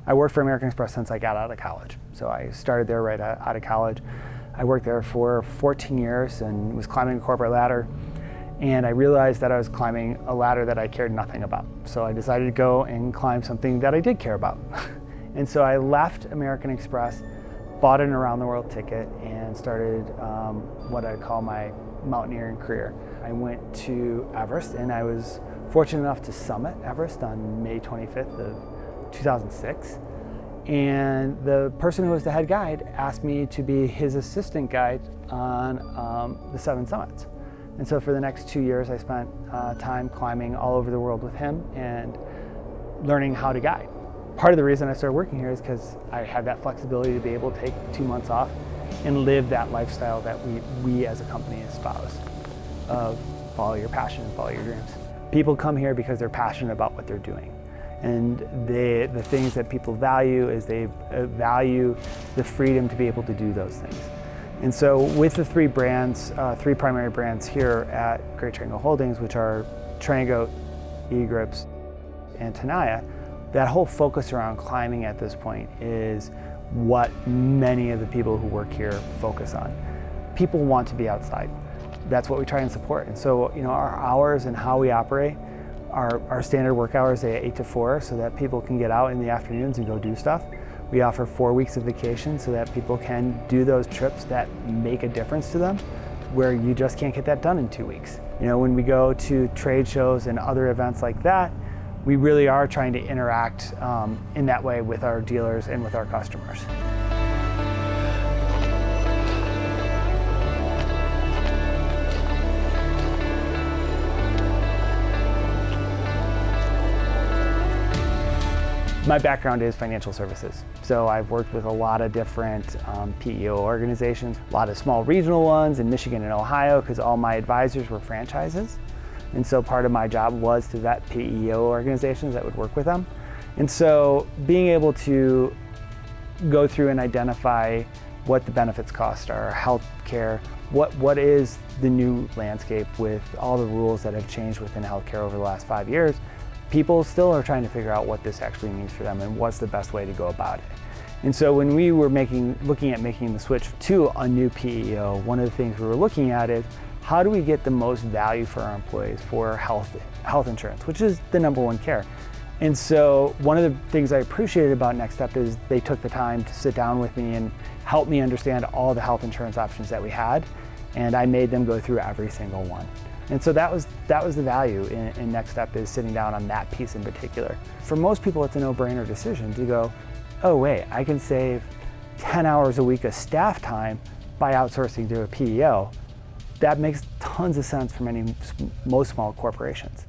I worked for American Express since I got out of college. So I started there right out of college. I worked there for 14 years and was climbing a corporate ladder. And I realized that I was climbing a ladder that I cared nothing about. So I decided to go and climb something that I did care about. And so I left American Express, bought an around the world ticket, and started what I call my mountaineering career. I went to Everest, and I was fortunate enough to summit Everest on May 25th of 2006. And the person who was the head guide asked me to be his assistant guide on the 7 summits. And so for the next 2 years, I spent time climbing all over the world with him and learning how to guide. Part of the reason I started working here is because I had that flexibility to be able to take 2 months off and live that lifestyle that we as a company espouse of follow your passion and follow your dreams. People come here because they're passionate about what they're doing. And the things that people value is they value the freedom to be able to do those things. And so with the 3 brands, 3 primary brands here at Great Triangle Holdings, which are Triangle, eGrips, and Tenaya, that whole focus around climbing at this point is what many of the people who work here focus on. People want to be outside. That's what we try and support. And so, our hours and how we operate, our standard work hours, they 8 to 4, so that people can get out in the afternoons and go do stuff. We offer 4 weeks of vacation so that people can do those trips that make a difference to them, where you just can't get that done in 2 weeks. When we go to trade shows and other events like that, we really are trying to interact in that way with our dealers and with our customers. My background is financial services. So I've worked with a lot of different PEO organizations, a lot of small regional ones in Michigan and Ohio, because all my advisors were franchises. And so part of my job was to vet PEO organizations that would work with them. And so being able to go through and identify what the benefits cost are, health care, what is the new landscape with all the rules that have changed within healthcare over the last 5 years, people still are trying to figure out what this actually means for them and what's the best way to go about it. And so when we were looking at making the switch to a new PEO, one of the things we were looking at is how do we get the most value for our employees for health insurance, which is the #1 care. And so one of the things I appreciated about Nextep is they took the time to sit down with me and help me understand all the health insurance options that we had, and I made them go through every single one. And so that was the value in Nextep, is sitting down on that piece in particular. For most people, it's a no-brainer decision to go, oh wait, I can save 10 hours a week of staff time by outsourcing to a PEO. That makes tons of sense for most small corporations.